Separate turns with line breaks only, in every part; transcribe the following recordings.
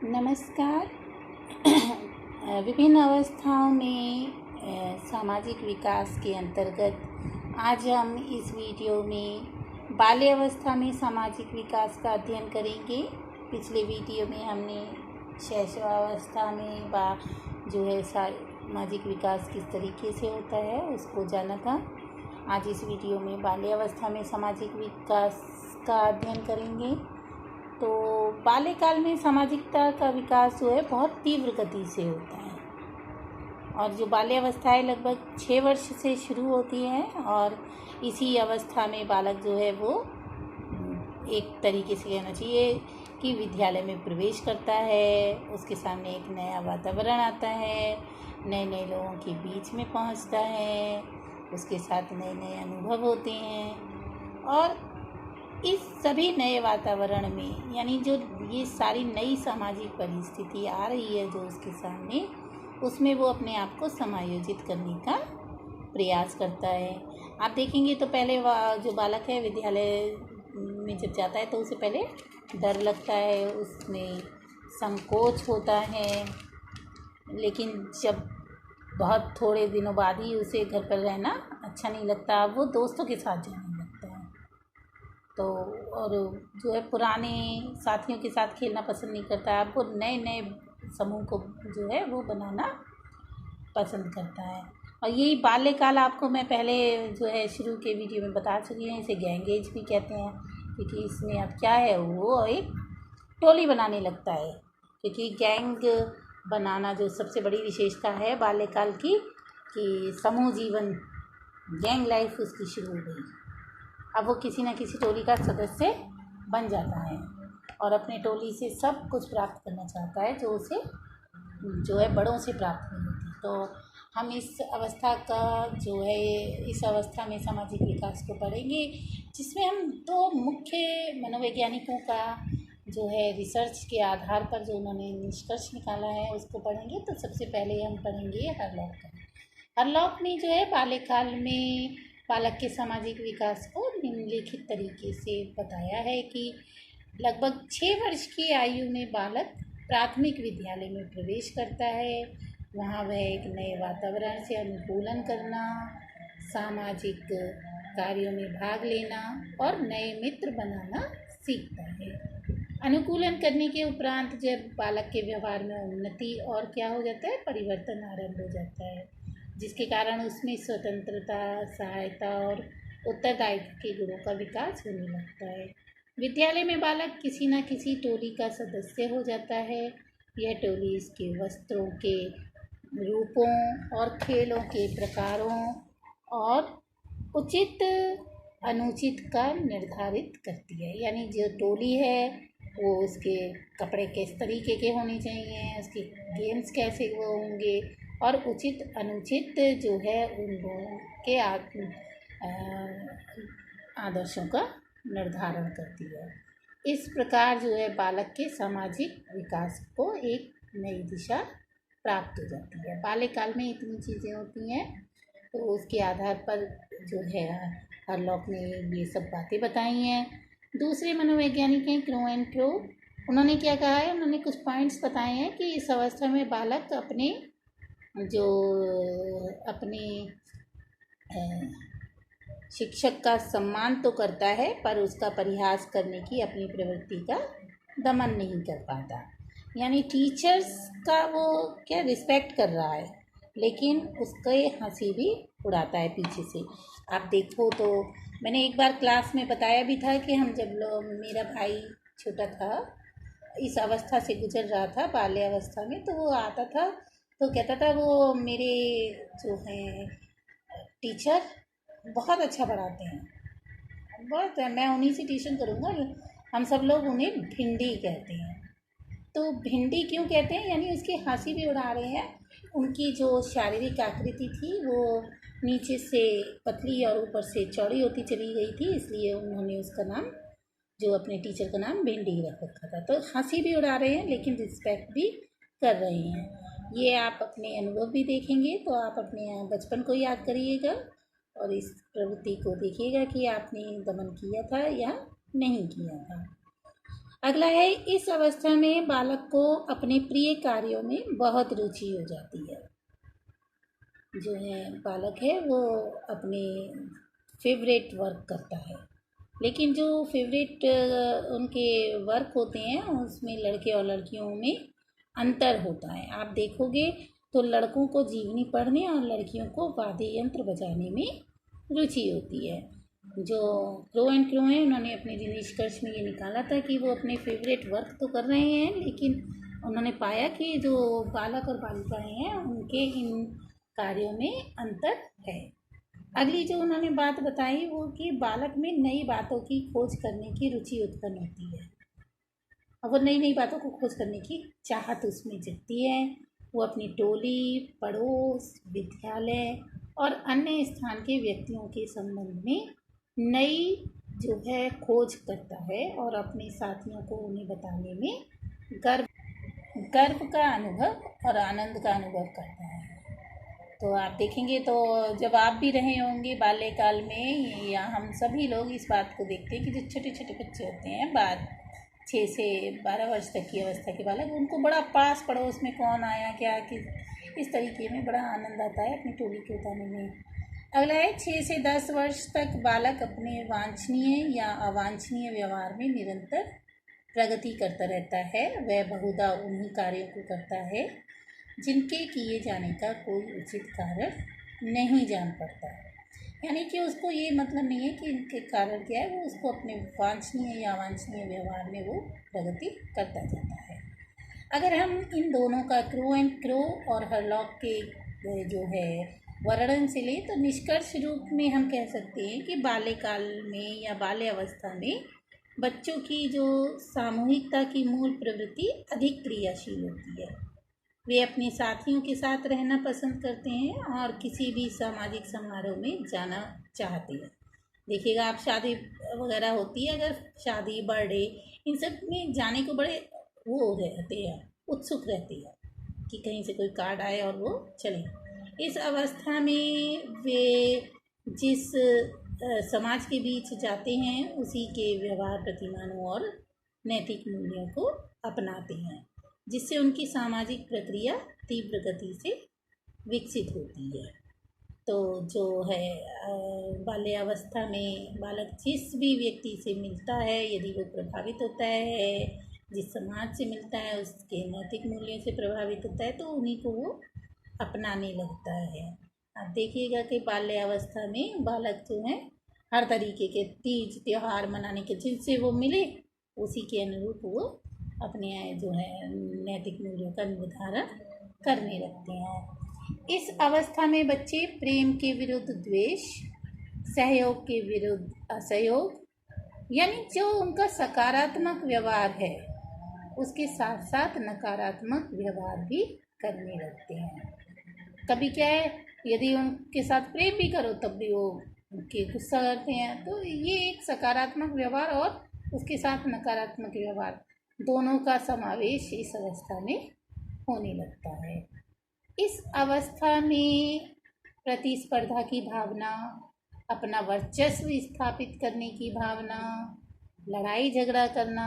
नमस्कार। विभिन्न अवस्थाओं में सामाजिक विकास के अंतर्गत आज हम इस वीडियो में बाल्यावस्था में सामाजिक विकास का अध्ययन करेंगे। पिछले वीडियो में हमने शैशवावस्था में जो है सामाजिक विकास किस तरीके से होता है उसको जाना था। आज इस वीडियो में बाल्यावस्था में सामाजिक विकास का अध्ययन करेंगे। तो बाल्यकाल में सामाजिकता का विकास जो है बहुत तीव्र गति से होता है और जो बाल्यावस्था लगभग 6 वर्ष से शुरू होती है और इसी अवस्था में बालक जो है वो एक तरीके से कहना चाहिए कि विद्यालय में प्रवेश करता है। उसके सामने एक नया वातावरण आता है, नए नए लोगों के बीच में पहुंचता है, उसके साथ नए नए अनुभव होते हैं और इस सभी नए वातावरण में यानी जो ये सारी नई सामाजिक परिस्थिति आ रही है जो उसके सामने, उसमें वो अपने आप को समायोजित करने का प्रयास करता है। आप देखेंगे तो पहले जो बालक है विद्यालय में जब जाता है तो उसे पहले डर लगता है, उसमें संकोच होता है, लेकिन जब बहुत थोड़े दिनों बाद ही उसे घर पर रहना अच्छा नहीं लगता, वो दोस्तों के साथ जाने लगता है। तो और जो है पुराने साथियों के साथ खेलना पसंद नहीं करता, आपको नए नए समूह को जो है वो बनाना पसंद करता है। और यही बाल्यकाल आपको मैं पहले जो है शुरू के वीडियो में बता चुकी हूँ, इसे गैंग एज भी कहते हैं क्योंकि इसमें अब क्या है वो एक टोली बनाने लगता है। क्योंकि गैंग बनाना जो सबसे बड़ी विशेषता है बाल्यकाल की कि समूह जीवन गैंग लाइफ उसकी शुरू हो गई। अब वो किसी न किसी टोली का सदस्य बन जाता है और अपने टोली से सब कुछ प्राप्त करना चाहता है जो उसे जो है बड़ों से प्राप्त नहीं होती। तो हम इस अवस्था का जो है इस अवस्था में सामाजिक विकास को पढ़ेंगे, जिसमें हम 2 मुख्य मनोवैज्ञानिकों का जो है रिसर्च के आधार पर जो उन्होंने निष्कर्ष निकाला है उसको पढ़ेंगे। तो सबसे पहले हम पढ़ेंगे हरलॉक का। हरलॉक ने जो है बाल्यकाल में बालक के सामाजिक विकास को निम्नलिखित तरीके से बताया है कि लगभग 6 वर्ष की आयु में बालक प्राथमिक विद्यालय में प्रवेश करता है। वहाँ वह एक नए वातावरण से अनुकूलन करना, सामाजिक कार्यों में भाग लेना और नए मित्र बनाना सीखता है। अनुकूलन करने के उपरांत जब बालक के व्यवहार में उन्नति और क्या हो जाता है, परिवर्तन आरंभ हो जाता है, जिसके कारण उसमें स्वतंत्रता, सहायता और उत्तरदायित्व के गुणों का विकास होने लगता है। विद्यालय में बालक किसी न किसी टोली का सदस्य हो जाता है। यह टोली इसके वस्त्रों के रूपों और खेलों के प्रकारों और उचित अनुचित का निर्धारित करती है। यानी जो टोली है वो उसके कपड़े किस तरीके के होने चाहिए, उसके गेम्स कैसे वो होंगे और उचित अनुचित जो है उन लोगों के आदर्शों का निर्धारण करती है। इस प्रकार जो है बालक के सामाजिक विकास को एक नई दिशा प्राप्त हो जाती है। बाल्यकाल में इतनी चीज़ें होती हैं, तो उसके आधार पर जो है हरलॉक ने ये सब बातें बताई हैं। दूसरे मनोवैज्ञानिक हैं क्रो एंड क्रो। उन्होंने क्या कहा है, उन्होंने कुछ पॉइंट्स बताए हैं कि इस अवस्था में बालक अपने शिक्षक का सम्मान तो करता है पर उसका परिहास करने की अपनी प्रवृत्ति का दमन नहीं कर पाता। यानी टीचर्स का वो क्या रिस्पेक्ट कर रहा है, लेकिन उसके हंसी भी उड़ाता है पीछे से। आप देखो तो मैंने एक बार क्लास में बताया भी था कि हम जब मेरा भाई छोटा था, इस अवस्था से गुजर रहा था बाल्यावस्था में, तो वो आता था तो कहता था वो मेरे जो हैं टीचर बहुत अच्छा पढ़ाते हैं, बहुत मैं उन्हीं से ट्यूशन करूँगा। हम सब लोग उन्हें भिंडी कहते हैं। तो भिंडी क्यों कहते हैं, यानी उसकी हंसी भी उड़ा रहे हैं। उनकी जो शारीरिक आकृति थी वो नीचे से पतली और ऊपर से चौड़ी होती चली गई थी, इसलिए उन्होंने उसका नाम जो अपने टीचर का नाम भिंडी रख रखा था। तो हंसी भी उड़ा रहे हैं लेकिन रिस्पेक्ट भी कर रहे हैं। ये आप अपने अनुभव भी देखेंगे तो आप अपने बचपन को याद करिएगा और इस प्रवृत्ति को देखिएगा कि आपने दमन किया था या नहीं किया था। अगला है, इस अवस्था में बालक को अपने प्रिय कार्यों में बहुत रुचि हो जाती है। जो है बालक है वो अपने फेवरेट वर्क करता है, लेकिन जो फेवरेट उनके वर्क होते हैं उसमें लड़के और लड़कियों में अंतर होता है। आप देखोगे तो लड़कों को जीवनी पढ़ने और लड़कियों को वाद्य यंत्र बजाने में रुचि होती है। जो क्रो एंड क्रो हैं उन्होंने अपने निष्कर्ष में ये निकाला था कि वो अपने फेवरेट वर्क तो कर रहे हैं, लेकिन उन्होंने पाया कि जो बालक और बालिकाएं हैं उनके इन कार्यों में अंतर है। अगली जो उन्होंने बात बताई वो कि बालक में नई बातों की खोज करने की रुचि उत्पन्न होती है और वो नई नई बातों को खोज करने की चाहत उसमें जगती है। वो अपनी टोली, पड़ोस, विद्यालय और अन्य स्थान के व्यक्तियों के संबंध में नई जो है खोज करता है और अपने साथियों को उन्हें बताने में गर्व का अनुभव और आनंद का अनुभव करता है। तो आप देखेंगे तो जब आप भी रहे होंगे बाल्यकाल में, या हम सभी लोग इस बात को देखते हैं कि जो छोटे छोटे बच्चे होते हैं 6 से 12 वर्ष तक की अवस्था के बालक, उनको बड़ा पास पड़ोस में कौन आया क्या कि इस तरीके में बड़ा आनंद आता है अपनी टोली के बताने में। अगला है, 6 से 10 वर्ष तक बालक अपने वांछनीय या अवांछनीय व्यवहार में निरंतर प्रगति करता रहता है। वह बहुधा उन्हीं कार्यों को करता है जिनके किए जाने का कोई उचित कारण नहीं जान पाता है। यानी कि उसको ये मतलब नहीं है कि इनके कारण क्या है, वो उसको अपने वांछनीय या अवांछनीय व्यवहार में वो प्रगति करता जाता है। अगर हम इन दोनों का क्रो एंड क्रो और हरलॉक के जो है वर्णन से लें तो निष्कर्ष रूप में हम कह सकते हैं कि बाल्यकाल में या बाल्यावस्था में बच्चों की जो सामूहिकता की मूल प्रवृत्ति अधिक क्रियाशील होती है। वे अपने साथियों के साथ रहना पसंद करते हैं और किसी भी सामाजिक समारोह में जाना चाहते हैं। देखिएगा आप, शादी वगैरह होती है, अगर शादी, बर्थडे, इन सब में जाने को बड़े वो रहते हैं, उत्सुक रहते हैं कि कहीं से कोई कार्ड आए और वो चले। इस अवस्था में वे जिस समाज के बीच जाते हैं उसी के व्यवहार, प्रतिमानों और नैतिक मूल्यों को अपनाते हैं, जिससे उनकी सामाजिक प्रक्रिया तीव्र गति से विकसित होती है। तो जो है बाल्यावस्था में बालक जिस भी व्यक्ति से मिलता है, यदि वो प्रभावित होता है, जिस समाज से मिलता है उसके नैतिक मूल्यों से प्रभावित होता है, तो उन्हीं को वो अपनाने लगता है। आप देखिएगा कि बाल्यावस्था में बालक जो है हर तरीके के तीज त्यौहार मनाने के, जिनसे वो मिले उसी के अनुरूप वो अपने जो है नैतिक मूल्यों का निर्धारण करने लगते हैं। इस अवस्था में बच्चे प्रेम के विरुद्ध द्वेष, सहयोग के विरुद्ध असहयोग, यानी जो उनका सकारात्मक व्यवहार है उसके साथ साथ नकारात्मक व्यवहार भी करने लगते हैं। कभी क्या है, यदि उनके साथ प्रेम भी करो तब भी वो उनके गुस्सा करते हैं। तो ये एक सकारात्मक व्यवहार और उसके साथ नकारात्मक व्यवहार दोनों का समावेश इस अवस्था में होने लगता है। इस अवस्था में प्रतिस्पर्धा की भावना, अपना वर्चस्व स्थापित करने की भावना, लड़ाई झगड़ा करना,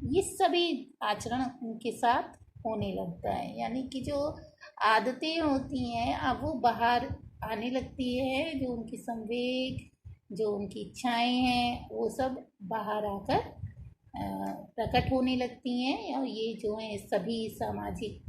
ये सभी आचरण उनके साथ होने लगता है। यानी कि जो आदतें होती हैं अब वो बाहर आने लगती है, जो उनकी संवेग, जो उनकी इच्छाएं हैं वो सब बाहर आकर प्रकट होने लगती हैं। और ये जो हैं सभी सामाजिक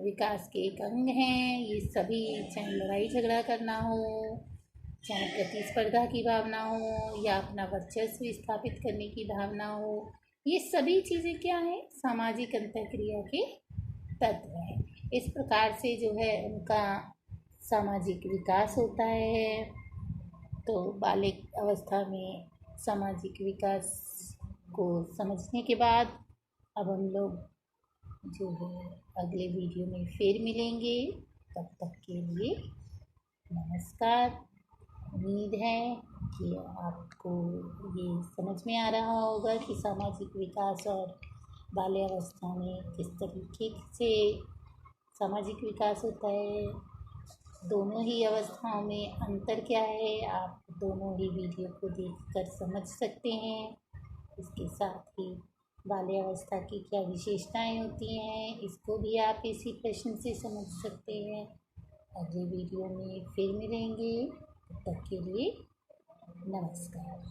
विकास के एक अंग हैं। ये सभी, चाहे लड़ाई झगड़ा करना हो, चाहे प्रतिस्पर्धा की भावना हो या अपना वर्चस्व स्थापित करने की भावना हो, ये सभी चीज़ें क्या हैं, सामाजिक अंतःक्रिया के तत्व हैं। इस प्रकार से जो है उनका सामाजिक विकास होता है। तो बालिक अवस्था में सामाजिक विकास को समझने के बाद अब हम लोग जो है अगले वीडियो में फिर मिलेंगे। तब तक के लिए नमस्कार। उम्मीद है कि आपको ये समझ में आ रहा होगा कि सामाजिक विकास और बाल्यावस्था में किस तरीके से सामाजिक विकास होता है, दोनों ही अवस्थाओं में अंतर क्या है, आप दोनों ही वीडियो को देखकर समझ सकते हैं। इसके साथ ही बाल्यावस्था की क्या विशेषताएं होती हैं, इसको भी आप इसी प्रश्न से समझ सकते हैं। अगले वीडियो में फिर मिलेंगे, तब तक के लिए नमस्कार।